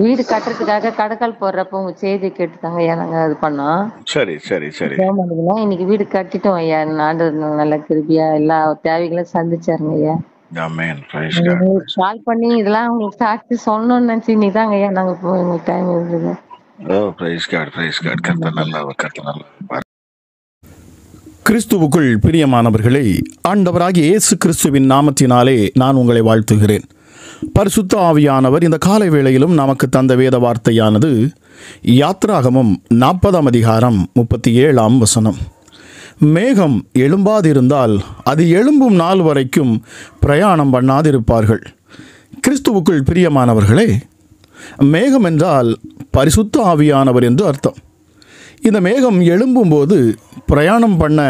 வீடு கட்டுறதுக்காக கடக்கால் போடுறப்போ உங்க செய்தி கேட்டுதாங்க ஐயா நாங்க அது பண்ணோம். சரி சரி சரி. இன்னைக்கு வீடு கட்டிட்டோம் ஐயா. ஆண்டவர் நல்ல கிருபையா எல்லா தேவைகளும் சந்திச்சாருங்க ஐயா. ஆமென். Praise God. உங்களுக்கு கால் பண்ணி இதெல்லாம் உங்களுக்கு சாட்சி சொல்லணும்னு நினைச்சு இன்னைக்குதாங்க ஐயா நாங்க எங்களுக்கு டைம் இருந்தது. ஓ பிரைஸ் காட் பிரைஸ் காட். கர்த்தர் நல்லவர் கர்த்தர் நல்லவர். கிறிஸ்துவுக்குள் பிரியமானவர்களே, ஆண்டவராகிய இயேசு கிறிஸ்துவின் நாமத்தினாலே நான் உங்களை வாழ்த்துகிறேன். பரிசுத்த ஆவியானவர் இந்த காலை வேளையிலும் நமக்கு தந்த வேத வார்த்தையானது யாத்ராகமம் 40ஆம் அதிகாரம் 37ஆம் வசனம். மேகம் எழும்பாதிருந்தால் அது எழும்பும் நாள் வரைக்கும் பிரயாணம் பண்ணாதிருப்பார்கள். கிறிஸ்துவுக்குள் பிரியமானவர்களே, மேகம் என்றால் பரிசுத்த ஆவியானவர் என்று அர்த்தம். இந்த மேகம் எழும்பும்போது பிரயாணம் பண்ண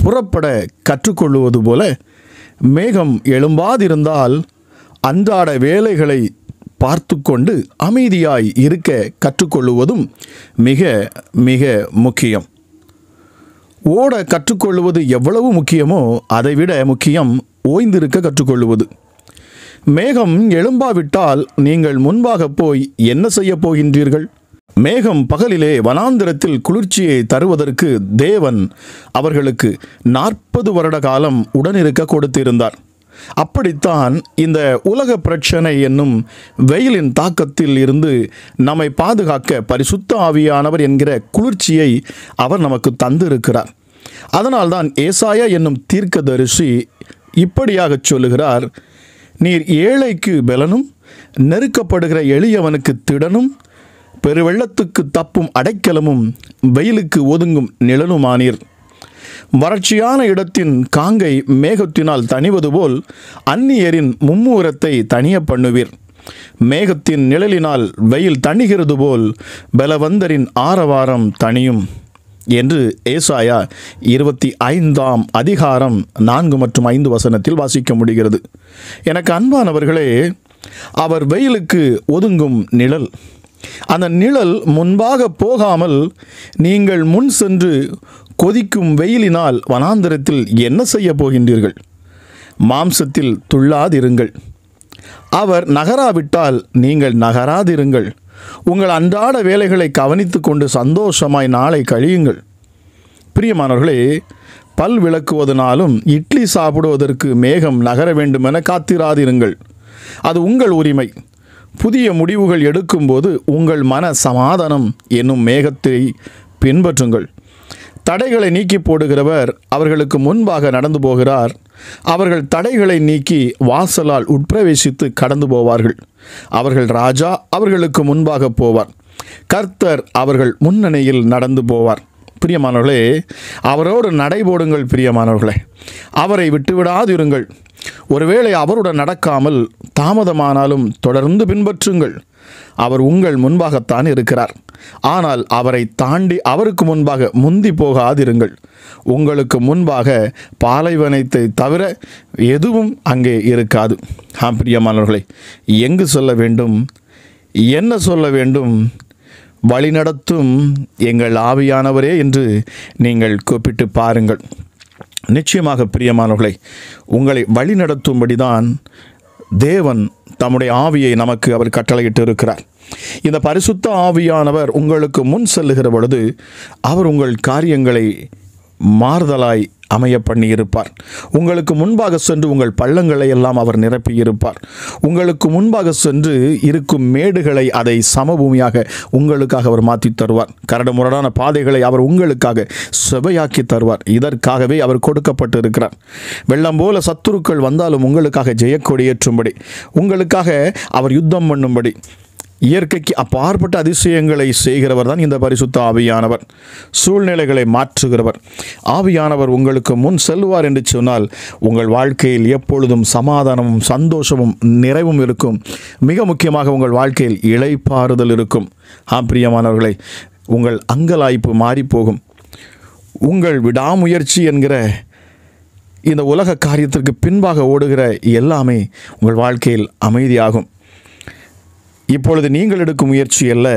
புறப்பட கற்றுக்கொள்வது போல, மேகம் எழும்பாதிருந்தால் அன்றாட வேலைகளை பார்த்து கொண்டு அமைதியாய் இருக்க கற்றுக்கொள்வதும் மிக மிக முக்கியம். ஓட கற்றுக்கொள்வது எவ்வளவு முக்கியமோ அதைவிட முக்கியம் ஓய்ந்திருக்க கற்றுக்கொள்வது. மேகம் எழும்பாவிட்டால் நீங்கள் முன்பாக போய் என்ன செய்ய போகின்றீர்கள்? மேகம் பகலிலே வனாந்திரத்தில் குளிர்ச்சியை தருவதற்கு தேவன் அவர்களுக்கு 40 வருட காலம் உடனிருக்க கொடுத்திருந்தார். அப்படித்தான் இந்த உலக பிரச்சனை என்னும் வெயிலின் தாக்கத்தில் இருந்து நம்மை பாதுகாக்க பரிசுத்த ஆவியானவர் என்கிற குளிர்ச்சியை அவர் நமக்கு தந்திருக்கிறார். அதனால்தான் ஏசாயா என்னும் தீர்க்கதரிசி இப்படியாக சொல்லுகிறார், நீர் ஏழைக்கு பெலனும் நெருக்கப்படுகிற எளியவனுக்கு திடனும் பெருவெள்ளத்துக்கு தப்பும் அடைக்கலமும் வெயிலுக்கு ஒதுங்கும் நிழலுமானீர். வறட்சியான இடத்தின் காங்கை மேகத்தினால் தணிவது போல் அந்நியரின் மும்முரத்தை தணிய பண்ணுவீர். மேகத்தின் நிழலினால் வெயில் தணிகிறது போல் பலவந்தரின் ஆரவாரம் தணியும் என்று ஏசாயா 25ஆம் அதிகாரம் 4 மற்றும் 5 வசனத்தில் வாசிக்க முடிகிறது. எனக்கு அன்பானவர்களே, அவர் வெயிலுக்கு ஒதுங்கும் நிழல். அந்த நிழல் முன்பாக போகாமல் நீங்கள் முன் சென்று கொதிக்கும் வெயிலினால் வனாந்திரத்தில் என்ன செய்ய போகின்றீர்கள்? மாம்சத்தில் துள்ளாதிருங்கள். அவர் நகராவிட்டால் நீங்கள் நகராதிருங்கள். உங்கள் அன்றாட வேலைகளை கவனித்து கொண்டு சந்தோஷமாய் நாளை கழியுங்கள். பிரியமானவர்களே, பல் விளக்குவதனாலும் இட்லி சாப்பிடுவதற்கு மேகம் நகர வேண்டுமென காத்திராதிருங்கள். அது உங்கள் உரிமை. புதிய முடிவுகள் எடுக்கும்போது உங்கள் மன சமாதானம் என்னும் மேகத்தை பின்பற்றுங்கள். தடைகளை நீக்கி போடுகிறவர் அவர்களுக்கு முன்பாக நடந்து போகிறார். அவர்கள் தடைகளை நீக்கி வாசலால் உட்பிரவேசித்து கடந்து போவார்கள். அவர்கள் ராஜா அவர்களுக்கு முன்பாக போவார். கர்த்தர் அவர்கள் முன்னணியில் நடந்து போவார். பிரியமானவர்களே, அவரோடு நடைபோடுங்கள். பிரியமானவர்களே, அவரை விட்டுவிடாதிருங்கள். ஒருவேளை அவருடன் நடக்காமல் தாமதமானாலும் தொடர்ந்து பின்பற்றுங்கள். அவர் உங்கள் முன்பாகத்தான் இருக்கிறார். ஆனால் அவரை தாண்டி அவருக்கு முன்பாக முந்தி போகாதிருங்கள். உங்களுக்கு முன்பாக பாலைவனத்தை தவிர எதுவும் அங்கே இருக்காது. பிரியமானவர்களே, எங்கு சொல்ல வேண்டும், என்ன சொல்ல வேண்டும்? வழிநடத்தும் எங்கள் ஆவியானவரே என்று நீங்கள் கூப்பிட்டு பாருங்கள். நிச்சயமாக பிரியமானவர்களை, உங்களை வழிநடத்தும்படிதான் தேவன் தம்முடைய ஆவியை நமக்கு அவர் கட்டளையிட்டு இருக்கிறார். இந்த பரிசுத்த ஆவியானவர் உங்களுக்கு முன் செல்லுகிற பொழுது அவர் உங்கள் காரியங்களை மாறுதலாய் அமைய பண்ணியிருப்பார். உங்களுக்கு முன்பாக சென்று உங்கள் பள்ளங்களை எல்லாம் அவர் நிரப்பியிருப்பார். உங்களுக்கு முன்பாக சென்று இருக்கும் மேடுகளை அதை சமபூமியாக உங்களுக்காக அவர் மாற்றி தருவார். கரடு முரடான பாதைகளை அவர் உங்களுக்காக செவையாக்கி தருவார். இதற்காகவே அவர் கொடுக்கப்பட்டு இருக்கிறார். வெள்ளம் போல சத்துருக்கள் வந்தாலும் உங்களுக்காக ஜெயக்கொடியேற்றும்படி, உங்களுக்காக அவர் யுத்தம் பண்ணும்படி, இயற்கைக்கு அப்பாற்பட்ட அதிசயங்களை செய்கிறவர் தான் இந்த பரிசுத்த ஆவியானவர். சூழ்நிலைகளை மாற்றுகிறவர். ஆவியானவர் உங்களுக்கு முன் செல்வார் என்று சொன்னால் உங்கள் வாழ்க்கையில் எப்பொழுதும் சமாதானமும் சந்தோஷமும் நிறைவும் இருக்கும். மிக முக்கியமாக உங்கள் வாழ்க்கையில் இளைப்பாறுதல் இருக்கும். பிரியமானவர்களை, உங்கள் அங்கலாய்ப்பு மாறிப்போகும். உங்கள் விடாமுயற்சி என்கிற இந்த உலக காரியத்திற்கு பின்பாக ஓடுகிற எல்லாமே உங்கள் வாழ்க்கையில் அமைதியாகும். இப்பொழுது நீங்கள் எடுக்கும் முயற்சி அல்ல,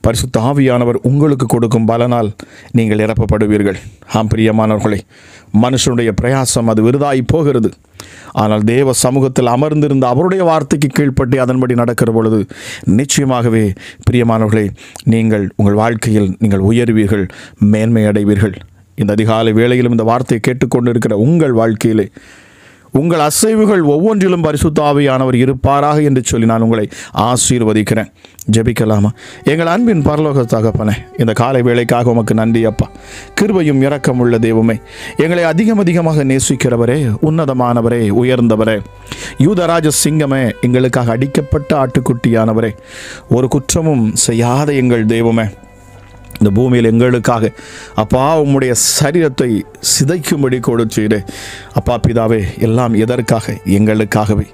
பரிசுத்த ஆவியானவர் உங்களுக்கு கொடுக்கும் பலனால் நீங்கள் நிரப்பப்படுவீர்கள். ஆம் பிரியமானவர்களே, மனுஷனுடைய பிரயாசம் அது விருதாகி போகிறது. ஆனால் தேவ சமூகத்தில் அமர்ந்திருந்த அவருடைய வார்த்தைக்கு கீழ்ப்பட்டு அதன்படி நடக்கிற பொழுது நிச்சயமாகவே பிரியமானவர்களே, நீங்கள் உங்கள் வாழ்க்கையில் நீங்கள் உயர்வீர்கள், மேன்மை அடைவீர்கள். இந்த அதிகாலை வேளையிலும் இந்த வார்த்தையை கேட்டுக்கொண்டிருக்கிற உங்கள் வாழ்க்கையிலே உங்கள் அசைவுகள் ஒவ்வொன்றிலும் பரிசுத்த ஆவியானவர் இருப்பாராக என்று சொல்லி நான் உங்களை ஆசீர்வதிக்கிறேன். ஜெபிக்கலாமா? எங்கள் அன்பின் பரலோக தகப்பனே, இந்த காலை வேளைக்காக உமக்கு நன்றி அப்பா. கிருபையும் இரக்கம் உள்ள தெய்வமே, எங்களை அதிகமாக நேசிக்கிறவரே, உன்னதமானவரே, உயர்ந்தவரே, யூதராஜ சிங்கமே, எங்களுக்காக அடிக்கப்பட்ட ஆட்டுக்குட்டியானவரே, ஒரு குற்றமும் செய்யாத எங்கள் தெய்வமே, இந்த பூமியில் எங்களுக்காக அப்பா உம்முடைய சரீரத்தை சிதைக்கும்படி கொடுத்தீரே அப்பா பிதாவே. எல்லாம் எதற்காக? எங்களுக்காகவே.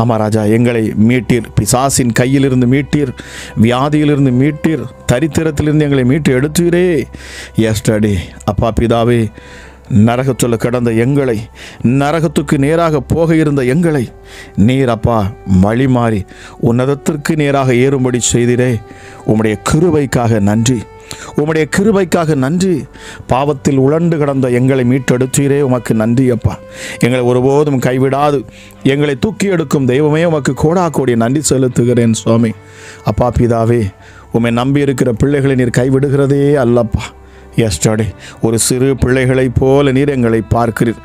ஆமாம் ராஜா, எங்களை மீட்டீர், பிசாசின் கையிலிருந்து மீட்டீர், வியாதியிலிருந்து மீட்டீர், தரித்திரத்திலிருந்து எங்களை மீட்டு எடுத்தீரே. எஸ்டர்டே அப்பா பிதாவே, நரகத்தில் கிடந்த எங்களை, நரகத்துக்கு நேராக போக இருந்த எங்களை நீர் அப்பா வழி மாறி உன்னதத்திற்கு நேராக ஏறும்படி செய்திரே. உம்முடைய கிருபைக்காக நன்றி, உம்முடைய கிருபைக்காக நன்றி. பாவத்தில் உழண்டு கிடந்த எங்களை மீட்டெடுத்தீரே, உமக்கு நன்றி அப்பா. எங்களை ஒருபோதும் கைவிடாது எங்களை தூக்கி எடுக்கும் தெய்வமே, உமக்கு கோடாக்கோடி நன்றி செலுத்துகிறேன் சுவாமி. அப்பா பிதாவே, உம்மை நம்பி இருக்கிற பிள்ளைகளை நீர் கைவிடுகிறதே அல்லப்பா. எஸ்டர்டே ஒரு சிறு பிள்ளைகளைப் போல நீர் எங்களை பார்க்கிறீர்.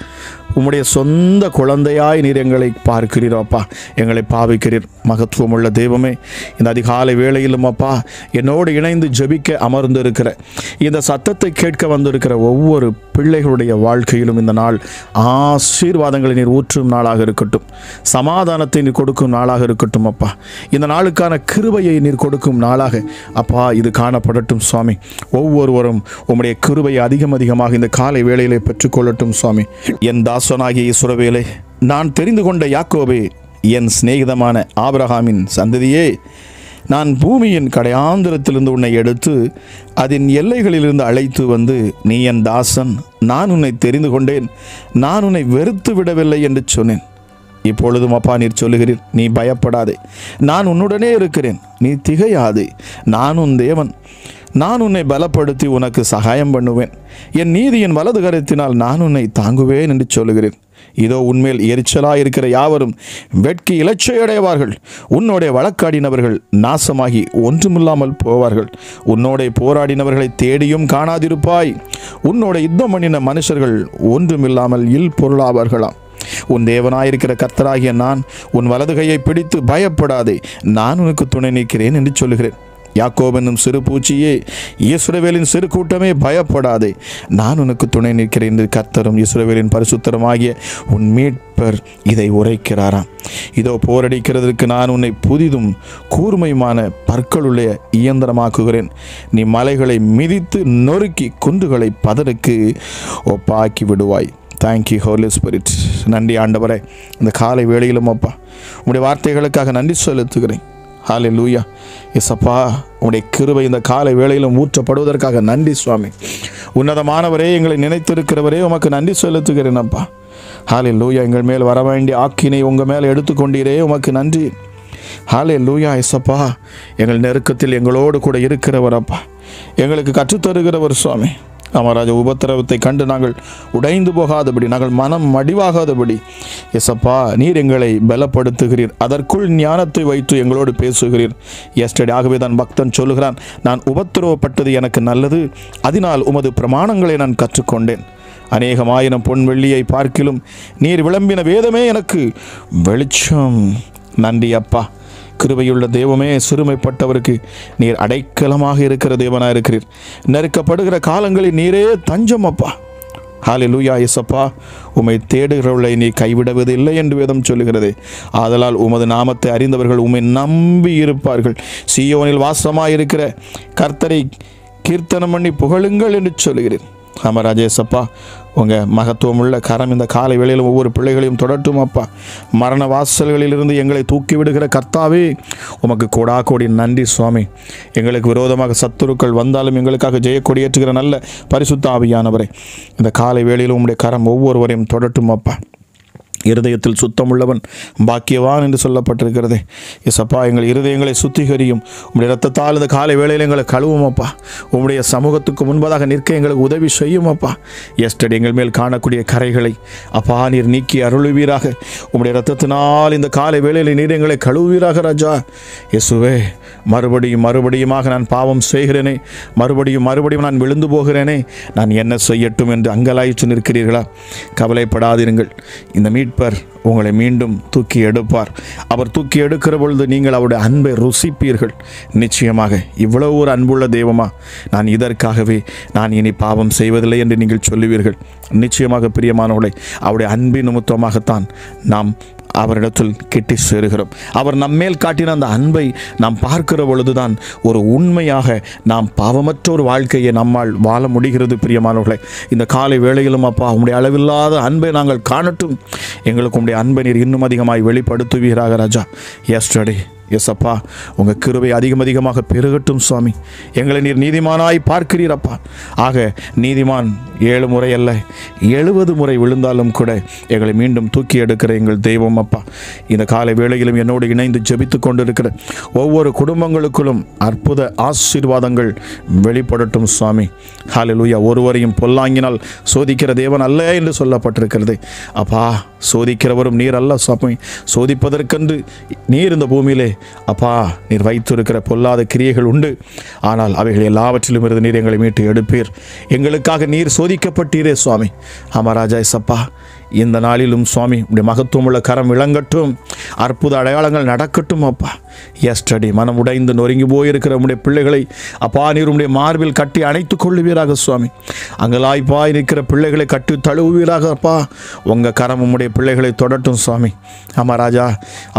உம்முடைய சொந்த குழந்தையாய் நீர் எங்களை பார்க்கிறீர் அப்பா. எங்களை பாவிக்கிறீர். மகத்துவமுள்ள தெய்வமே, இந்த அதிகாலை வேளையிலும் அப்பா என்னோடு இணைந்து ஜெபிக்க அமர்ந்திருக்கிற, இந்த சத்தத்தை கேட்க வந்திருக்கிற ஒவ்வொரு பிள்ளைகளுடைய வாழ்க்கையிலும் இந்த நாள் ஆசீர்வாதங்களை நீர் ஊற்றும் நாளாக இருக்கட்டும், சமாதானத்தை நீர் கொடுக்கும் நாளாக இருக்கட்டும் அப்பா. இந்த நாளுக்கான கிருபையை நீர் கொடுக்கும் நாளாக அப்பா இது காணப்படட்டும் சுவாமி. ஒவ்வொருவரும் உம்முடைய கிருபையை அதிகமாக இந்த காலை வேளையிலே பெற்றுக்கொள்ளட்டும் சுவாமி. என் தாசனாகிய இஸ்ரவேலே, நான் தெரிந்து கொண்ட யாக்கோபே, என் சிநேகிதமான ஆபிரகாமின் சந்ததியே, நான் பூமியின் கடையாந்திரத்திலிருந்து உன்னை எடுத்து அதன் எல்லைகளிலிருந்து அழைத்து வந்து, நீ என் தாசன், நான் உன்னை தெரிந்து கொண்டேன், நான் உன்னை வெறுத்து விடவில்லை என்று சொன்னேன். இப்பொழுதும் அப்பா நீர் சொல்லுகிறீர், நீ பயப்படாதே, நான் உன்னுடனே இருக்கிறேன், நீ திகையாதே, நான் உன் தேவன், நான் உன்னை பலப்படுத்தி உனக்கு சகாயம் பண்ணுவேன், என் நீதியின் வலது கரத்தினால் நான் உன்னை தாங்குவேன் என்று சொல்லுகிறேன். இதோ உன்மேல் எரிச்சலாயிருக்கிற யாவரும் வெட்கி இலச்சையடைவார்கள், உன்னோட வழக்காடினவர்கள் நாசமாகி ஒன்றுமில்லாமல் போவார்கள், உன்னோட போராடினவர்களை தேடியும் காணாதிருப்பாய், உன்னோட யுத்தம் பண்ணின மனுஷர்கள் ஒன்றுமில்லாமல் இல் பொருளாவார்களாம். உன் தேவனாயிருக்கிற கர்த்தராகிய நான் உன் வலது கையை பிடித்து பயப்படாதே, நான் உனக்கு துணை நிற்கிறேன் என்று சொல்லுகிறேன். யாக்கோபு என்னும் சிறு பூச்சியே, இஸ்ரவேலின் சிறு கூட்டமே பயப்படாதே, நான் உனக்கு துணை நிற்கிறேன் என்று கர்த்தரும் இஸ்ரவேலின் பரிசுத்தருமாகிய உன் மீட்பர் இதை உரைக்கிறாராம். இதோ போரடிக்கிறதற்கு நான் உன்னை புதிதும் கூர்மையுமான பற்களுள்ள இயந்திரமாக்குகிறேன், நீ மலைகளை மிதித்து நொறுக்கி குன்றுகளை பதருக்கு ஒப்பாக்கி விடுவாய். Thank you Holy spirit. நன்றி ஆண்டவரே, இந்த காலை வேளையிலும் அப்பா உம்முடைய வார்த்தைகளுக்காக நன்றி செலுத்துகிறேன். ஹல்லேலூயா. எஸ்அப்பா, உம்முடைய கிருபை இந்த காலை வேளையிலும் ஊற்றப்படுவதற்காக நன்றி சுவாமி. உன்னதமானவரே, எங்களை நினைத்திருக்கிறவரே, உமக்கு நன்றி செலுத்துகிறேன் அப்பா. ஹல்லேலூயா. எங்கள் மேல் வர வேண்டிய ஆக்கினை உங்கள் மேலே எடுத்துக்கொண்டீரே, உமக்கு நன்றி. ஹல்லேலூயா. எஸ்அப்பா, எங்கள் நெருக்கத்தில் எங்களோடு கூட இருக்கிறவர் அப்பா, எங்களுக்கு கற்றுத்தருகிறவர் சுவாமி. அமராஜ உபத்திரவத்தை கண்டு நாங்கள் உடைந்து போகாதபடி, நாங்கள் மனம் மடிவாகாதபடி எஸ்அப்பா நீர் எங்களை பலப்படுத்துகிறீர், அதற்குள் ஞானத்தை வைத்து எங்களோடு பேசுகிறீர். எஸ்டர்டே ஆகவே தான் பக்தன் சொல்லுகிறான், நான் உபத்திரவப்பட்டது எனக்கு நல்லது, அதனால் உமது பிரமாணங்களை நான் கற்றுக்கொண்டேன். அநேகமாயிரம் பொன் வெள்ளியை பார்க்கிலும் நீர் விளம்பின வேதமே எனக்கு வெளிச்சம். நன்றி அப்பா. கிருபையுள்ள தெய்வமே, சிறுமைப்பட்டவருக்கு நீர் அடைக்கலமாக இருக்கிற தேவனாக இருக்கிறீர். நெருக்கப்படுகிற காலங்களில் நீரே தஞ்சம் அப்பா. ஹல்லேலூயா. இயேசப்பா, உம்மை தேடுகிறவர்களை நீ கைவிடுவதில்லை என்று வேதம் சொல்லுகிறது. ஆதலால் உமது நாமத்தை அறிந்தவர்கள் உம்மை நம்பி இருப்பார்கள். சீயோனில் வாசமாயிருக்கிற கர்த்தரை கீர்த்தனம் பண்ணி புகழுங்கள் என்று சொல்லுகிறேன். ஆமாம் ராஜேசப்பா, உங்கள் மகத்துவமுள்ள கரம் இந்த காலை வேளையிலும் ஒவ்வொரு பிள்ளைகளையும் தொடட்டும் அப்பா. மரண வாசல்களிலிருந்து எங்களை தூக்கி விடுகிற கர்த்தாவே, உமக்கு கோடாக்கோடி நன்றி சுவாமி. எங்களுக்கு விரோதமாக சத்துருக்கள் வந்தாலும் எங்களுக்காக ஜெயக்கொடி ஏற்றுகிற நல்ல பரிசுத்த ஆவியானவரே, இந்த காலை வேளையிலும் உம்முடைய கரம் ஒவ்வொருவரையும் தொடட்டும் அப்பா. இருதயத்தில் சுத்தமுள்ளவன் பாக்கியவான் என்று சொல்லப்பட்டிருக்கிறதே. இயேசப்பா, எங்கள் இருதயங்களை சுத்திகரியும். உம்முடைய இரத்தத்தால் இந்த காலை வேளையில் எங்களை கழுவும் அப்பா. உம்முடைய சமூகத்துக்கு முன்பதாக நிற்க எங்களுக்கு உதவி செய்யும் அப்பா. எஸ்டடி எங்கள் மேல் காணக்கூடிய கரைகளை அப்பா நீர் நீக்கி அருளுவீராக. உம்முடைய இரத்தத்தினால் இந்த காலை வேளையில் நீர் எங்களை கழுவுவீராக ராஜா. இயேசுவே, மறுபடியுமாக நான் பாவம் செய்கிறேனே, மறுபடியும் நான் விழுந்து போகிறேனே, நான் என்ன செய்யட்டும் என்று அங்கலாய்ச்சி நிற்கிறீர்களா? கவலைப்படாதிருங்கள். இந்த மீட்பர் உங்களை மீண்டும் தூக்கி எடுப்பார். அவர் தூக்கி எடுக்கிற பொழுது நீங்கள் அவருடைய அன்பை ருசிப்பீர்கள். நிச்சயமாக இவ்வளவு ஒரு அன்புள்ள தெய்வமா, நான் இதற்காகவே நான் இனி பாவம் செய்வதில்லை என்று நீங்கள் சொல்லுவீர்கள். நிச்சயமாக பிரியமானவர்களே, அவருடைய அன்பின் நிமித்தமாகத்தான் நாம் அவரிடத்தில் கிட்டி சேருகிறோம். அவர் நம்மேல் காட்டின அந்த அன்பை நாம் பார்க்கிற பொழுதுதான் ஒரு உண்மையாக நாம் பாவமற்ற ஒரு வாழ்க்கையை நம்மால் வாழ முடிகிறது. பிரியமானவர்களே, இந்த காலை வேளையிலும் அப்பா உம்முடைய அளவில்லாத அன்பை நாங்கள் காணட்டும். எங்களுக்கு உம்முடைய அன்பை நீர் இன்னும் அதிகமாய் வெளிப்படுத்துவீராக ராஜா. எஸ்டர்டே எஸ்அப்பா, உங்கள் கிருபை அதிகமாக பெருகட்டும் சுவாமி. எங்களை நீர் நீதிமானாய் பார்க்கிறீரப்பா. ஆக நீதிமான் 7 முறை அல்ல 70 முறை விழுந்தாலும் கூட எங்களை மீண்டும் தூக்கி எடுக்கிற எங்கள் தெய்வம் அப்பா. இந்த காலை வேளையிலும் என்னோடு இணைந்து ஜெபித்து கொண்டிருக்கிற ஒவ்வொரு குடும்பங்களுக்குள்ளும் அற்புத ஆசீர்வாதங்கள் வெளிப்படட்டும் சுவாமி. ஹல்லேலூயா. ஒருவரையும் பொல்லாங்கினால் சோதிக்கிற தேவன் அல்ல என்று சொல்லப்பட்டிருக்கிறது அப்பா. சோதிக்கிறவரும் நீர் அல்ல சுவாமி. சோதிப்பதற்கென்று நீர் இந்த பூமியிலே அப்பா நீர் வைத்திருக்கிற பொல்லாத கிரியைகள் உண்டு. ஆனால் அவைகள் எல்லாவற்றிலும் இருந்து நீர் எங்களை மீட்டு எடுப்பீர். எங்களுக்காக நீர் சோதிக்கப்பட்டீரே சுவாமி. ஆமாராஜா சப்பா, இந்த நாளிலும் சுவாமி உடைய மகத்துவமுள்ள கரம் விளங்கட்டும். அற்புத அடையாளங்கள் நடக்கட்டும் அப்பா. எஸ்டடி மனம் உடைந்து நொறுங்கி போயிருக்கிற உடைய பிள்ளைகளை அப்பா நீர் உடைய மார்பில் கட்டி அணைத்துக் கொள்ளுவீராக சுவாமி. அங்கலாய்ப்பாய் இருக்கிற பிள்ளைகளை கட்டி தழுவுவீராக அப்பா. உங்கள் கரம் உம்முடைய பிள்ளைகளை தொடட்டும் சுவாமி. ஆமாம் ராஜா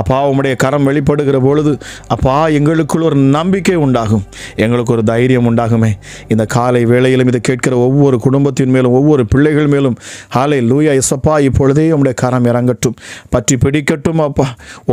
அப்பா, உம்முடைய கரம் வெளிப்படுகிற பொழுது அப்பா எங்களுக்குள் ஒரு நம்பிக்கை உண்டாகும், எங்களுக்கு ஒரு தைரியம் உண்டாகுமே. இந்த காலை வேளையிலும் இதை கேட்கிற ஒவ்வொரு குடும்பத்தின் மேலும் ஒவ்வொரு பிள்ளைகள் மேலும் ஹல்லேலூயா இயேசப்பா, இப்பொழுதே உம்முடைய கரம் இறங்கட்டும், பற்றி பிடிக்கட்டும் அப்பா.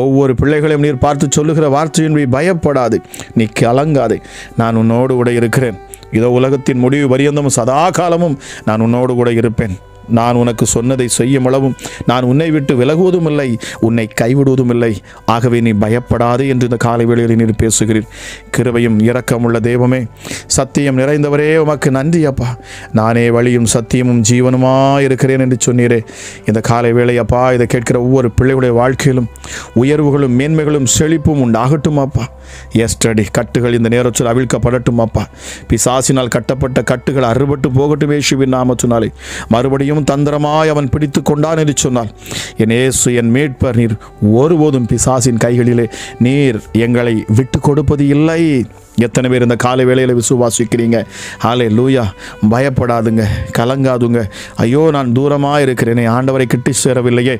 ஒவ்வொரு பிள்ளைகளையும் நீர் பார்த்து சொல்லுகிற வார்த்தையின்படி பயப்படாது, நீ கலங்காதே, நான் உன்னோடு கூட இருக்கிறேன். இதோ உலகத்தின் முடிவு பரியந்தமும் சதா காலமும் நான் உன்னோடு கூட இருப்பேன். நான் உனக்கு சொன்னதை செய்யும் அளவும் நான் உன்னை விட்டு விலகுவதும் இல்லை, உன்னை கைவிடுவதும் இல்லை. ஆகவே நீ பயப்படாதே என்று இந்த காலை வேளையில் நீர் பேசுகிறீர். கிருபையும் இரக்கமுள்ள தெய்வமே, சத்தியம் நிறைந்தவரே, உமக்கு நன்றி அப்பா. நானே வழியும் சத்தியமும் ஜீவனுமாய் இருக்கிறேன் என்று சொன்னீரே. இந்த காலை வேளை அப்பா இதை கேட்கிற ஒவ்வொரு பிள்ளைகளுடைய வாழ்க்கையிலும் உயர்வுகளும் மேன்மைகளும் செழிப்பும் உண்டாகட்டும் அப்பா. எஸ்டடி கட்டுகள் இந்த நேரத்தில் அவிழ்க்கப்படட்டும் அப்பா. பிசாசினால் கட்டப்பட்ட கட்டுகள் அறுபட்டு போகட்டும் இயேசுவின் நாமத்தினாலே. மறுபடியும் தந்திரமாய் அவன் பிடித்து கொண்டான் என்று சொன்னார். என் இயேசு என் மீட்பர், நீர் ஒருபோதும் பிசாசின் கைகளிலே நீர் எங்களை விட்டு கொடுப்பது இல்லை. எத்தனை பேர் இந்த காலை வேளையில் விசுவாசிக்கிறீங்க? ஹல்லேலூயா. பயப்படாதுங்க, கலங்காதுங்க. ஐயோ நான் தூரமாக இருக்கிறேனே, ஆண்டவரை கிட்டி சேரவில்லையே,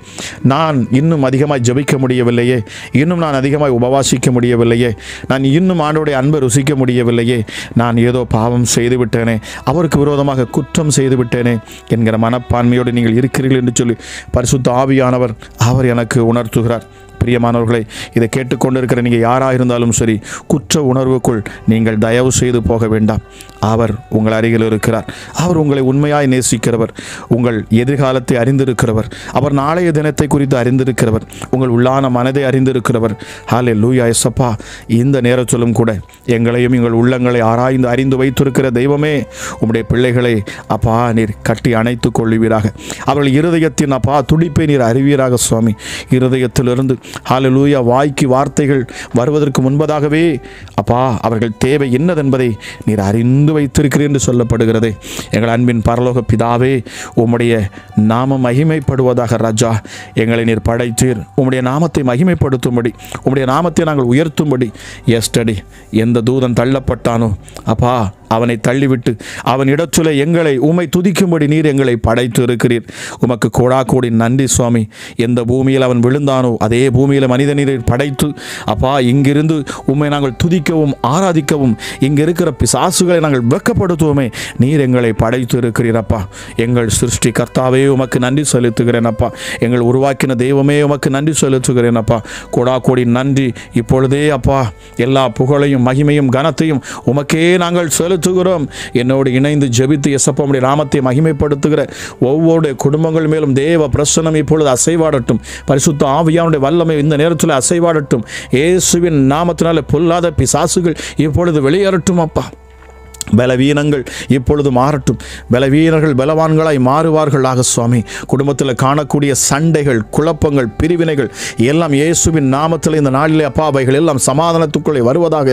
நான் இன்னும் அதிகமாக ஜெபிக்க முடியவில்லையே, இன்னும் நான் அதிகமாக உபவாசிக்க முடியவில்லையே, நான் இன்னும் ஆண்டவருடைய அன்பை ருசிக்க முடியவில்லையே, நான் ஏதோ பாவம் செய்து விட்டேனே, அவருக்கு விரோதமாக குற்றம் செய்து விட்டேனே என்கிற மனப்பான்மையோடு நீங்கள் இருக்கிறீர்கள் என்று சொல்லி பரிசுத்த ஆவியானவர் அவர் எனக்கு உணர்த்துகிறார். பிரியமானவர்களை, இதை கேட்டுக்கொண்டிருக்கிற நீங்கள் யாராக இருந்தாலும் சரி, குற்ற உணர்வுக்குள் நீங்கள் தயவு செய்து போக வேண்டாம். அவர் உங்கள் அருகில் இருக்கிறார். அவர் உங்களை உண்மையாய் நேசிக்கிறவர், உங்கள் எதிர்காலத்தை அறிந்திருக்கிறவர், அவர் நாளைய தினத்தை குறித்து அறிந்திருக்கிறவர், உங்கள் உள்ளான மனதை அறிந்திருக்கிறவர். ஹல்லேலூயா இயேசப்பா. இந்த நேரத்திலும் கூட எங்களையும் எங்கள் உள்ளங்களை ஆராய்ந்து அறிந்து வைத்திருக்கிற தெய்வமே, உம்முடைய பிள்ளைகளை அப்பா நீர் கட்டி அணைத்துக் கொள்ளுவீராக. அவர்கள் இருதயத்தின் அப்பா துடிப்பை நீர் அறிவீராக சுவாமி. இருதயத்திலிருந்து ஹல்லேலூயா வாய்க்கு வார்த்தைகள் வருவதற்கு முன்பதாகவே அப்பா அவர்கள் தேவை என்னதென்பதை நீர் அறிந்து வைத்திருக்கிறீர் என்று சொல்லப்படுகிறதே. எங்கள் அன்பின் பரலோக பிதாவே, உம்முடைய நாமம் மகிமைப்படுவதாக ராஜா. எங்களை நீர் படைத்தீர் உம்முடைய நாமத்தை மகிமைப்படுத்தும்படி, உம்முடைய நாமத்தை நாங்கள் உயர்த்தும்படி. எஸ்டடி எந்த தூதன் தள்ளப்பட்டானோ அப்பா அவனை தள்ளிவிட்டு அவன் இடத்துல எங்களை உம்மை துதிக்கும்படி நீர் எங்களை படைத்து இருக்கிறீர். உமக்கு கோடாகோடி நன்றி சுவாமி. எந்த பூமியில் அவன் விழுந்தானோ அதே பூமியில் மனித நீரை படைத்து அப்பா இங்கிருந்து உம்மை நாங்கள் துதிக்கவும் ஆராதிக்கவும், இங்கே இருக்கிற பிசாசுகளை நாங்கள் வெட்கப்படுத்துவோமே நீர் எங்களை படைத்து இருக்கிறீர் அப்பா. எங்கள் சிருஷ்டி கர்த்தாவே உமக்கு நன்றி செலுத்துகிறேன் அப்பா. எங்கள் உருவாக்கின தெய்வமே உமக்கு நன்றி செலுத்துகிறேன் அப்பா. கோடாகோடி நன்றி. இப்பொழுதே அப்பா எல்லா புகழையும் மகிமையும் கனத்தையும் உமக்கே நாங்கள் செலுத்து மகிமைப்படுத்துகிறோம். என்னோடு இணைந்து ஜெபித்து எசப்பா உம்முடைய நாமத்தை மகிமைப்படுத்துகிற ஒவ்வொரு குடும்பங்கள் மேலும் தேவ பிரசன்னம் இப்பொழுது அசைவாடட்டும். பரிசுத்த ஆவியானுடைய வல்லமை இந்த நேரத்தில் அசைவாடட்டும். இயேசுவின் நாமத்தினாலே பொல்லாத பிசாசுகள் இப்பொழுது வெளியேறட்டும் அப்பா. பலவீனங்கள் இப்பொழுது மாறட்டும். பலவீனர்கள் பலவான்களாய் மாறுவார்களாக சுவாமி. குடும்பத்தில் காணக்கூடிய சண்டைகள், குழப்பங்கள், பிரிவினைகள் எல்லாம் இயேசுவின் நாமத்தில் இந்த நாளிலே அப்பா அவைகள் எல்லாம் சமாதானத்துக்குள்ளே வருவதாக.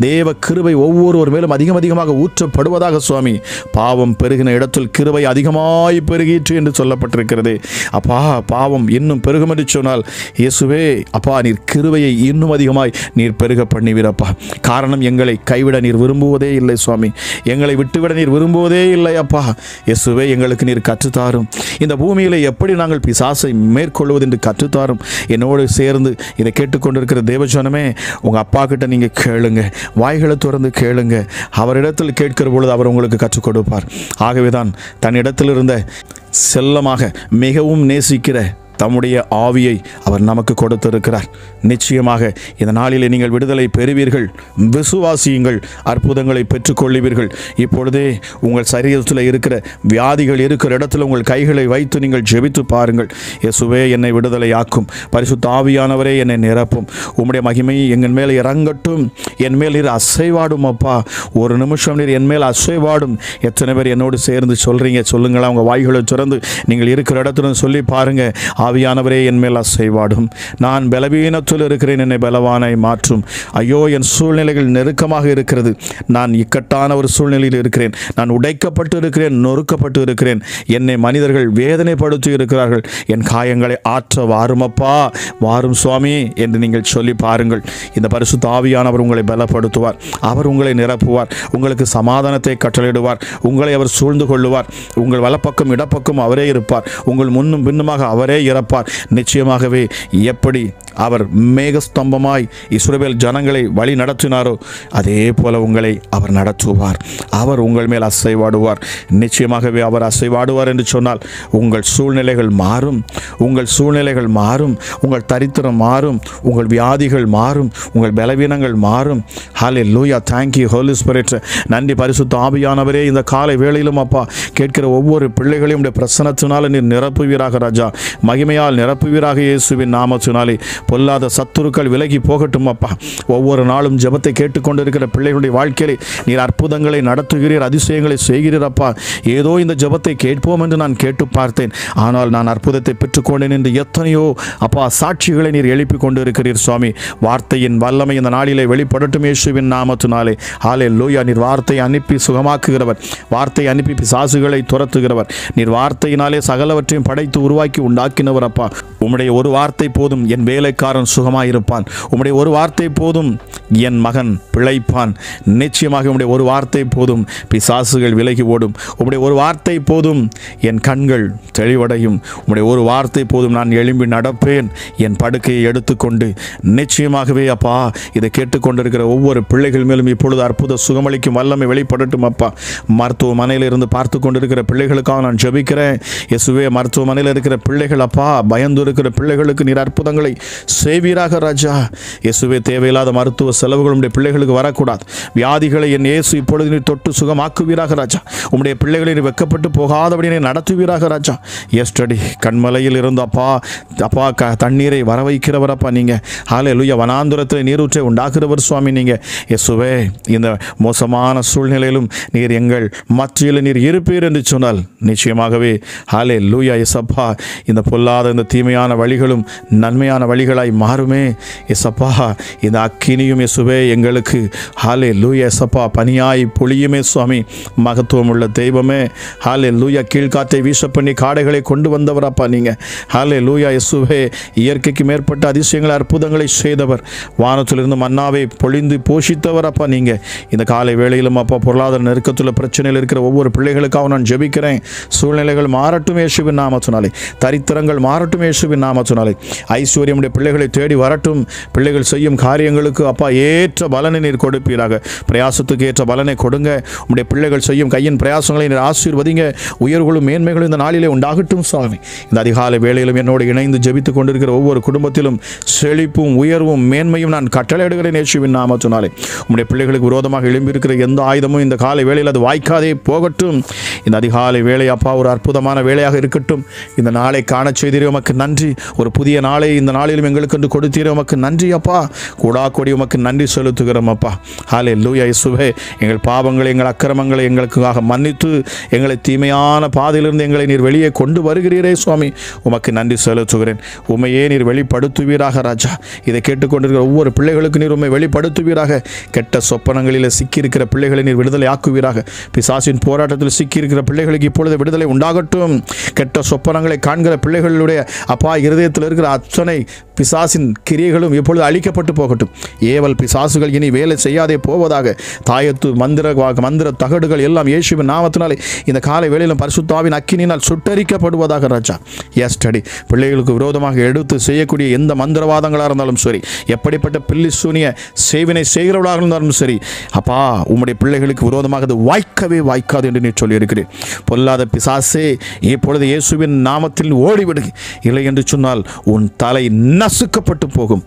தேவ கிருபை ஒவ்வொருவர் மேலும் அதிகமாக ஊற்றப்படுவதாக சுவாமி. பாவம் பெருகின இடத்தில் கிருபை அதிகமாய் பெருகிற்று என்று சொல்லப்பட்டிருக்கிறது. அப்பா பாவம் இன்னும் பெருகும் என்று சொன்னால் இயேசுவே அப்பா நீர் கிருபையை இன்னும் அதிகமாய் நீர் பெருக பண்ணுவீரப்பா. காரணம் எங்களை கைவிட நீர் விரும்புவதே இல்லை சுவாமி. எங்களை விட்டுவிட நீர் விரும்புவதே இல்லை அப்பா. இயேசுவே எங்களுக்கு நீர் கற்றுத்தாரும். இந்த பூமியில் எப்படி நாங்கள் பிசாசை மேற்கொள்வது என்று கற்றுத்தாரும். என்னோடு சேர்ந்து இதை கேட்டுக்கொண்டிருக்கிற தேவஜனமே, உங்கள் அப்பா கிட்ட நீங்கள் கேளுங்க, வாய்களை திறந்து கேளுங்க. அவரிடத்தில் கேட்கிற பொழுது அவர் உங்களுக்கு கற்றுக் கொடுப்பார். ஆகவேதான் தன்னிடத்தில் இருந்த செல்லமாக மிகவும் நேசிக்கிற தம்முடைய ஆவியை அவர் நமக்கு கொடுத்திருக்கிறார். நிச்சயமாக இந்த நாளிலே நீங்கள் விடுதலை பெறுவீர்கள். விசுவாசியுங்கள், அற்புதங்களை பெற்றுக்கொள்ளுவீர்கள். இப்பொழுதே உங்கள் சரீரத்தில் இருக்கிற வியாதிகள் இருக்கிற இடத்துல உங்கள் கைகளை வைத்து நீங்கள் ஜெபித்து பாருங்கள். இயேசுவே என்னை விடுதலை ஆக்கும். பரிசுத்த ஆவியானவரே என்னை நிரப்பும். உம்முடைய மகிமை எங்கள் மேல் இறங்கட்டும். என் மேல் நீர் அசைவாடும் அப்பா. ஒரு நிமிஷம் நீர் என் மேல் அசைவாடும். எத்தனை பேர் என்னோடு சேர்ந்து சொல்கிறீங்க? சொல்லுங்களா. உங்கள் வாய்களை திறந்து நீங்கள் இருக்கிற இடத்துல சொல்லி பாருங்க. ஆவியானவரே என் மேல் அசைவாடும். நான் பலவீனத்தில் இருக்கிறேன், என்னை பலவானை மாற்றும். ஐயோ என் சூழ்நிலைகள் நெருக்கமாக இருக்கிறது. நான் இக்கட்டான ஒரு சூழ்நிலையில் இருக்கிறேன். நான் உடைக்கப்பட்டு இருக்கிறேன், நொறுக்கப்பட்டு இருக்கிறேன். என்னை மனிதர்கள் வேதனைப்படுத்தி இருக்கிறார்கள். என் காயங்களை ஆற்ற வாருமப்பா, வாரும் சுவாமி என்று நீங்கள் சொல்லி பாருங்கள். இந்த பரிசுத்த ஆவியானவர் உங்களை பலப்படுத்துவார். அவர் உங்களை நிரப்புவார். உங்களுக்கு சமாதானத்தை கட்டளையிடுவார். உங்களை அவர் சூழ்ந்து கொள்ளுவார். உங்கள் வலப்பக்கம் இடப்பக்கம் அவரே இருப்பார். உங்கள் முன்னும் பின்னுமாக அவரே இருப்பார். நிச்சயமாகவே எப்படி அவர் மேகஸ்தம்பமாய் இஸ்ரவேல் ஜனங்களை வழி நடத்தினாரோ அதே போல உங்களை அவர் நடத்துவார். அவர் உங்கள் மேல் அசைவாடுவார். நிச்சயமாகவே அவர் அசைவாடுவார் என்று சொன்னால் உங்கள் சூழ்நிலைகள் மாறும். உங்கள் சூழ்நிலைகள் மாறும். உங்கள் தரித்திரம் மாறும். உங்கள் வியாதிகள் மாறும். உங்கள் பலவீனங்கள் மாறும். Hallelujah. Thank you holy spirit. நன்றி பரிசுத்த ஆவியானவரே. இந்த காலை வேளையிலும் அப்பா கேட்கிற ஒவ்வொரு பிள்ளைகளையும் உடைய பிரசன்னத்தினால நீர் நிரப்புவீராக ராஜா. மகிமையால் நிரப்புவீராக இயேசுவின் நாமத்தினாலே. பொல்லாத சத்துருக்கள் விலகி போகட்டும் அப்பா. ஒவ்வொரு நாளும் ஜெபத்தை கேட்டுக்கொண்டிருக்கிற பிள்ளைகளுடைய வாழ்க்கையிலே நீர் அற்புதங்களை நடத்துகிறீர், அதிசயங்களை செய்கிறீர் அப்பா. ஏதோ இந்த ஜெபத்தை கேட்போம் என்று நான் கேட்டு பார்த்தேன், ஆனால் நான் அற்புதத்தை பெற்றுக்கொண்டேன் என்று எத்தனையோ அப்பா சாட்சிகளை நீர் எழுப்பி கொண்டிருக்கிறீர் சுவாமி. வார்த்தையின் வல்லமை இந்த நாளிலே வெளிப்படட்டும் இயேசுவின் நாமத்தினாலே. ஹல்லேலூயா. நீர் வார்த்தையை அனுப்பி சுகமாக்குகிறவர், வார்த்தையை அனுப்பி பிசாசுகளை துரத்துகிறவர். நீர் வார்த்தையினாலே சகலவற்றையும் படைத்து உருவாக்கி உண்டாக்கினவர் அப்பா. உம்முடைய ஒரு வார்த்தை போதும் என் வேலைக்காரன் சுகமாயிருப்பான். உம்முடைய ஒரு வார்த்தை போதும் என் மகன் பிழைப்பான். நிச்சயமாக உம்முடைய ஒரு வார்த்தை போதும் பிசாசுகள் விலகி ஓடும். உம்முடைய ஒரு வார்த்தை போதும் என் கண்கள் தெளிவடையும். உம்முடைய ஒரு வார்த்தை போதும் நான் எழும்பி நடப்பேன். என் படுக்கையை எடுத்துக்கொண்டு நிச்சயமாகவே அப்பா இதை கேட்டுக்கொண்டிருக்கிற ஒவ்வொரு பிள்ளைகள் மேலும் இப்பொழுது அற்புத சுகமளிக்கும் வல்லமை வெளிப்படட்டும் அப்பா. மருத்துவமனையில் இருந்து பார்த்து கொண்டிருக்கிற பிள்ளைகளுக்காக நான் ஜெபிக்கிறேன். இயேசுவே மருத்துவமனையில் இருக்கிற பிள்ளைகள் அப்பா, பயந்து இருக்கிற பிள்ளைகளுக்கு நீர் அற்புதங்களை செய்வீராக ராஜா. இயேசுவே தேவையில்லாத மருத்துவ செலவுகள் உடைய பிள்ளைகளுக்கு வரக்கூடாது. வியாதிகளை என் இயேசு இப்பொழுது நீர் தொட்டு சுகமாக்குவீராக ராஜா. உம்முடைய பிள்ளைகளை நீர் வெட்கப்பட்டு போகாதபடி நீர் நடத்துவீராக ராஜா. எஸ்டடி கண்மலையில் இருந்து அப்பா தண்ணீரை வர வைக்கிறவர் அப்பா நீங்க. ஹல்லேலூயா. வனாந்துரத்தில் நீரூற்றை உண்டாக்குறவர் சுவாமி நீங்க. இயேசுவே இந்த மோசமான சூழ்நிலையிலும் நீர் எங்கள் மத்தியில் நீர் இருப்பீர் என்று சொன்னால் நிச்சயமாகவே ஹல்லேலூயா இயேசப்பா இந்த பொல்லாத இந்த தீமையான வழிகளும் நன்மையான வழிகளாய் மாறுமே இயேசப்பா. இந்த அக்கினியும் இயேசுவே எங்களுக்கு ஹல்லேலூயா இயேசப்பா பனியாய் பொழியுமே சுவாமி. மகத்துவம் உள்ள தெய்வமே ஹல்லேலூயா. கீழ்காற்றை வீச பண்ணி காடைகளை கொண்டு வந்தவரப்பா நீங்க. ஹல்லேலூயா இயேசுவே. இயற்கைக்கு மேற்பட்ட அதிசயங்களை அற்புதங்களை செய்தவர். வானத்திலிருந்து மன்னாவை பொழிந்து போஷித்தவர் அப்பா நீங்க. இந்த காலை வேளையிலும் அப்பா பொருளாதார நெருக்கத்தில் பிரச்சனையில் இருக்கிற ஒவ்வொரு பிள்ளைகளுக்காக நான் ஜெபிக்கிறேன். சூழ்நிலைகள் மாறட்டும் இயேசுவின் நாமத்தினாலே. தரித்திரங்கள் காரியங்கள் மாறட்டும் இயேசுவின் நாமத்தினாலே. ஐஸ்வர்யம் உடைய பிள்ளைகளை தேடி வரட்டும். பிள்ளைகள் செய்யும் காரியங்களுக்கு அப்பா ஏற்ற பலனை நீர் கொடுப்பீராக. பிரயாசத்துக்கு ஏற்ற பலனை கொடுங்க. உடைய பிள்ளைகள் செய்யும் கையின் பிரயாசங்களை நீர் ஆசீர்வதிங்க. உயர்வுகளும் மேன்மைகளும் இந்த நாளிலே உண்டாகட்டும் சுவாமி. இந்த அதிகாலை வேளையிலும் என்னோடு இணைந்து ஜெபித்துக் கொண்டிருக்கிற ஒவ்வொரு குடும்பத்திலும் செழிப்பும் உயர்வும் மேன்மையும் நான் கட்டளையிடுகிறேன் இயேசுவின் நாமத்தினாலே. உடைய பிள்ளைகளுக்கு விரோதமாக எழும்பியிருக்கிற எந்த ஆயுதமும் இந்த காலை வேளையில் அது வாய்க்காதே போகட்டும். இந்த அதிகாலை வேளை அப்பா ஒரு அற்புதமான வேளையாக இருக்கட்டும். இந்த நாளை காண செய்தீரே உமக்கு நன்றி. ஒரு புதிய நாளை இந்த நாளிலும் எங்களுக்கு என்று கொடுத்தீரே உமக்கு நன்றி அப்பா. கூடா கொடி உமக்கு நன்றி செலுத்துகிறோம் அப்பா. ஹல்லேலூயா இயேசுவே. எங்கள் பாவங்களை எங்கள் அக்கிரமங்களை எங்களுக்காக மன்னித்து எங்களை தீமையான பாதையிலிருந்து எங்களை நீர் வெளியே கொண்டு வருகிறீரே சுவாமி. உமக்கு நன்றி செலுத்துகிறேன். உண்மையே நீர் வெளிப்படுத்துவீராக ராஜா. இதை கேட்டுக்கொண்டிருக்கிற ஒவ்வொரு பிள்ளைகளுக்கு நீர் உண்மை வெளிப்படுத்துவீராக. கெட்ட சொப்பனங்களில் சிக்கியிருக்கிற பிள்ளைகளை நீர் விடுதலை ஆக்குவீராக. பிசாசின் போராட்டத்தில் சிக்கியிருக்கிற பிள்ளைகளுக்கு இப்பொழுது விடுதலை உண்டாகட்டும். கெட்ட சொப்பனங்களை காண்கிற பிள்ளைகளுடைய அப்பா இருதயத்தில் இருக்கிற அத்தனை பிசாசின் கிரியைகளும் இப்பொழுது அழிக்கப்பட்டு போகட்டும். ஏவல் பிசாசுகள் இனி வேலை செய்யாதே போவதாக. தாயத்து மந்திர தகடுகள் எல்லாம் இயேசுவின் நாமத்தினாலே இந்த காலை வேளையிலும் பரிசுத்தாவின் அக்கினியினால் சுட்டரிக்கப்படுவதாக ராஜா. எஸ்டடி பிள்ளைகளுக்கு விரோதமாக எடுத்து செய்யக்கூடிய எந்த மந்திரவாதங்களாக இருந்தாலும் சரி, எப்படிப்பட்ட பில்லி சூனிய சேவினை செய்கிறவர்களாக இருந்தாலும் சரி அப்பா, உம்முடைய பிள்ளைகளுக்கு விரோதமாக அது வாய்க்கவே வாய்க்காது என்று நீ சொல்லியிருக்கிறேன். பொல்லாத பிசாசே இப்பொழுது இயேசுவின் நாமத்தில் ஓடிவிடு. இல்லை என்று சொன்னால் உன் தலை நசுக்கப்பட்டு போகும்.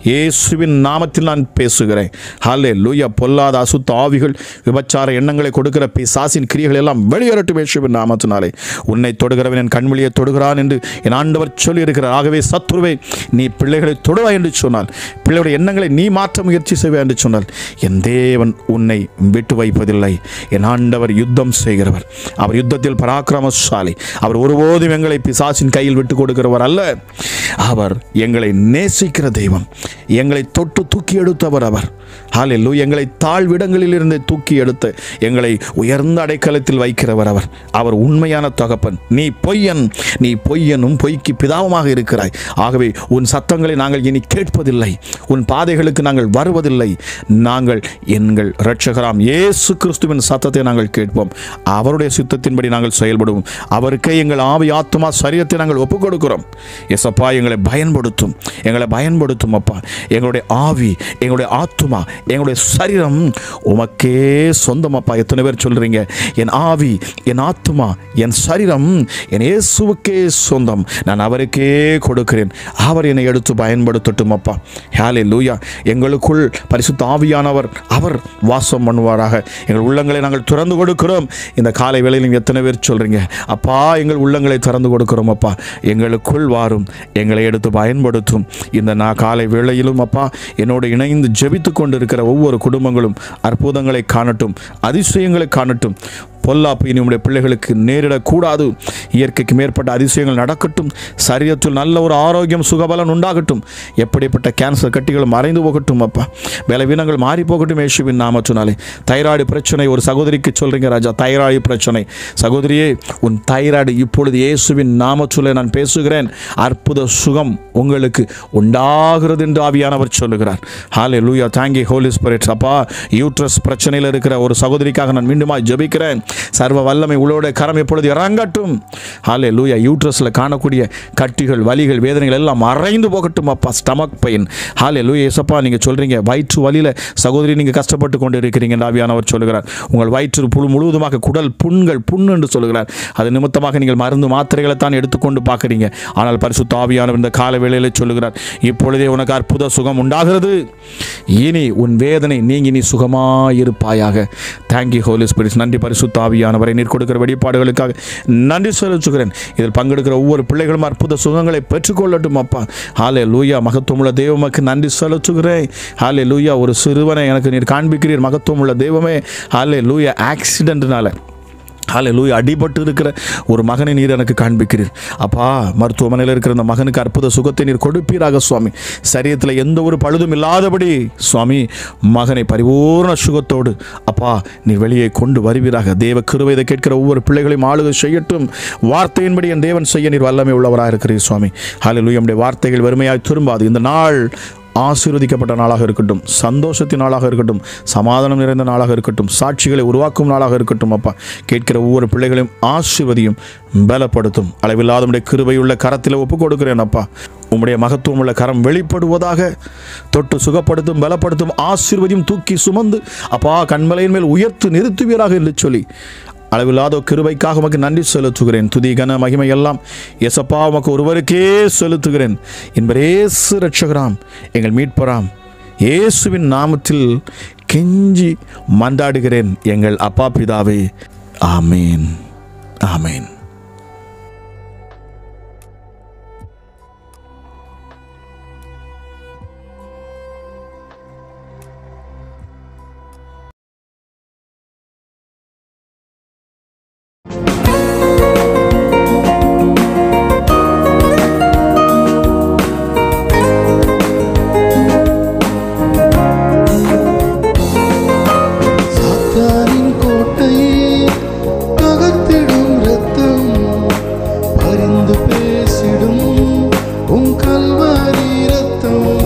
இயேசுவின் நாமத்தில் நான் பேசுகிறேன். ஹல்லேலூயா. பொல்லாத அசுத்த ஆவிகள், விபச்சார எண்ணங்களை கொடுக்கிற பிசாசின் கிரியைகள் எல்லாம் வெளியேறட்டும் இயேசுவின் நாமத்தினாலே. உன்னை தொடுகிறவன் என் கண்மொழியை தொடுகிறான் என்று என் ஆண்டவர் சொல்லியிருக்கிறார். ஆகவே சத்துருவே, நீ பிள்ளைகளை தொடுவாய் என்று சொன்னால், பிள்ளைகளுடைய எண்ணங்களை நீ மாற்ற முயற்சி செய்வாய் என்று சொன்னால், என் தேவன் உன்னை விட்டு வைப்பதில்லை. என் ஆண்டவர் யுத்தம் செய்கிறவர். அவர் யுத்தத்தில் பராக்கிரமசாலி. அவர் ஒருபோதும் எங்களை பிசாசின் கையில் விட்டு கொடுக்கிறவர் அல்ல. அவர் எங்களை நேசிக்கிற தெய்வம். எங்களை தொட்டு தூக்கி எடுத்தவர் அவர். ஹல்லேலூயா. எங்களை தாழ்விடங்களில் இருந்து தூக்கி எடுத்து எங்களை உயர்ந்த அடைக்கலத்தில் வைக்கிறவர் அவர். அவர் உண்மையான தகப்பன். நீ பொய்யன், நீ பொய்யனும் பொய்க்கு பிதாவுமாக இருக்கிறாய். ஆகவே உன் சத்தங்களை நாங்கள் இனி கேட்பதில்லை. உன் பாதைகளுக்கு நாங்கள் வருவதில்லை. நாங்கள் எங்கள் இரட்சகராம் இயேசு கிறிஸ்துவின் சத்தத்தை நாங்கள் கேட்போம். அவருடைய சித்தத்தின்படி நாங்கள் செயல்படுவோம். அவருக்கே எங்கள் ஆவி ஆத்துமா சரீரத்தை நாங்கள் ஒப்புக் கொடுக்கிறோம். எசப்பா, எங்களை பயன்படுத்தும், எங்களை பயன்படுத்தும் அப்பா. எங்களுடைய ஆவி, எங்களுடைய ஆத்துமா, எங்களுடைய சரீரம் உமக்கே சொந்தம் அப்பா. எத்தனை பேர் சொல்றீங்க, என் ஆவி, என் ஆத்துமா, என் சரீரம் என் இயேசுவுக்கே சொந்தம், நான் அவருக்கே கொடுக்கிறேன், அவர் என்னை எடுத்து பயன்படுத்தட்டும் அப்பா. ஹல்லேலூயா. எங்களுக்குள் பரிசுத்த ஆவியானவர் அவர் வாசம் பண்ணுவாராக. எங்கள் உள்ளங்களை நாங்கள் திறந்து கொடுக்கிறோம். இந்த காலை வேளையிலும் எத்தனை பேர் சொல்றீங்க, அப்பா எங்கள் உள்ளங்களை திறந்து கொடுக்கிறோம் அப்பா, எங்களுக்குள் வாரும், எங்களை எடுத்து பயன்படுத்தும். இந்த காலை வேளையிலும் அப்பா என்னோடு இணைந்து ஜெபித்து கொண்டிருக்கிற ஒவ்வொரு குடும்பங்களும் அற்புதங்களை காணட்டும், அதிசயங்களை காணட்டும். பொல்லாப்பு இனி உடைய பிள்ளைகளுக்கு நேரிடக்கூடாது. இயற்கைக்கு மேற்பட்ட அதிசயங்கள் நடக்கட்டும். சரீரத்தில் நல்ல ஒரு ஆரோக்கியம், சுகபலன் உண்டாகட்டும். எப்படிப்பட்ட கேன்சர் கட்டிகள் மறைந்து போகட்டும் அப்பா. பலவீனங்கள் மாறி போகட்டும் இயேசுவின் நாமத்தினாலே. தைராய்டு பிரச்சனை ஒரு சகோதரிக்கு சொல்றீங்க ராஜா, தைராய்டு பிரச்சனை. சகோதரியே, உன் தைராய்டு இப்பொழுது இயேசுவின் நாமத்திலே நான் பேசுகிறேன், அற்புத சுகம் உங்களுக்கு உண்டாகிறது என்று ஆவியானவர் சொல்லுகிறார். Hallelujah. Thank you holy spirit. அப்பா, யூட்ரஸ் பிரச்சனையில் இருக்கிற ஒரு சகோதரிக்காக நான் மீண்டுமாய் ஜெபிக்கிறேன். சர்வ வல்லமை உள்ளோட கரம் எப்பொழுது இறங்கட்டும். ஹல்லேலூயா. யூட்ரஸ்ல காணக்கூடிய கட்டிகள், வலிகள், வேதனைகள் எல்லாம் மறைந்து போகட்டும் அப்பா. Stomach pain. ஹல்லேலூயா. ஏசப்பா, நீங்க சொல்றீங்க வயிற்று வலியில சகோதரி நீங்க கஷ்டப்பட்டு கொண்டு இருக்கிறீங்க. ஆவியானவர் சொல்லுகிறார், உங்கள் வயிற்று புழு முழுவதுமாக குடல் புண்கள் புண்ணு என்று சொல்லுகிறார். அது நிமித்தமாக நீங்கள் மருந்து மாத்திரைகளை தான் எடுத்துக்கொண்டு பார்க்குறீங்க. ஆனால் பரிசுத்த ஆவியானவர் இந்த கால வேளையில சொல்லுகிறார், இப்பொழுதே உனக்கு அற்புத சுகம் உண்டாகிறது. இனி உன் வேதனை நீங்கி நீ சுகமாயிருப்பாயாக. Thank you Holy spirit. நன்றி பரிசுத்த ஆவியானவரை. நீர் கொடுக்கிற வெளிப்பாடுகளுக்காக நன்றி செலுத்துகிறேன். இதில் பங்கெடுக்கிற ஒவ்வொரு பிள்ளைகளும் அற்புத சுகங்களை பெற்றுக்கொள்ளட்டும் அப்பா. ஹல்லேலூயா. மகத்துவமுள்ள தெய்வமுக்கு நன்றி செலுத்துகிறேன். ஹல்லேலூயா. ஒரு சிறுவனை எனக்கு நீர் காண்பிக்கிறீர் மகத்துவமுள்ள தெய்வமே. ஹல்லேலூயா. ஆக்சிடென்ட்னால ஹல்லேலூயா அடிபட்டு இருக்கிற ஒரு மகனை நீர் எனக்கு காண்பிக்கிறீர் அப்பா. மருத்துவமனையில் இருக்கிற அந்த மகனுக்கு அற்புத சுகத்தை நீர் கொடுப்பீராக சுவாமி. சரீரத்தில் எந்த ஒரு பழுதும் இல்லாதபடி சுவாமி மகனை பரிபூர்ண சுகத்தோடு அப்பா நீர் வெளியே கொண்டு வருவீராக. தேவ கிருபை இதை கேட்கிற ஒவ்வொரு பிள்ளைகளையும் ஆளுகை செய்யட்டும். வார்த்தையின்படி என் தேவன் செய்ய நீர் வல்லமை உள்ளவராக இருக்கிறீர் சுவாமி. ஹல்லேலூயா. நம்முடைய வார்த்தைகள் வெறுமையாய் திரும்பாது. இந்த நாள் ஆசீர்வதிக்கப்பட்ட நாளாக இருக்கட்டும், சந்தோஷத்தின் நாளாக இருக்கட்டும், சமாதானம் நிறைந்த நாளாக இருக்கட்டும், சாட்சிகளை உருவாக்கும் நாளாக இருக்கட்டும். அப்பா, கேட்கிற ஒவ்வொரு பிள்ளைகளையும் ஆசீர்வதியும், பலப்படுத்தும். அளவில்லாத உம்முடைய கிருபையுள்ள கரத்தில் ஒப்புக் கொடுக்கிறேன் அப்பா. உம்முடைய மகத்துவம் உள்ள கரம் வெளிப்படுவதாக. தொட்டு சுகப்படுத்தும், பலப்படுத்தும், ஆசீர்வதியும், தூக்கி சுமந்து அப்பா கண்மலையின் மேல் உயர்த்து நிறுத்துவீராக என்று சொல்லி அளவில்லாத கிருபைக்காக உமக்கு நன்றி செலுத்துகிறேன். துதி கன மகிமை எல்லாம் எசப்பா உமக்கு ஒருவருக்கே செலுத்துகிறேன். என்பரேசு ரட்சகராம் எங்கள் மீட்பராம் இயேசுவின் நாமத்தில் கெஞ்சி மன்றாடுகிறேன் எங்கள் அப்பா பிதாவே. ஆமேன், ஆமேன். பரிந்து பேசிடும் உன் கல்வாரி இரத்தம்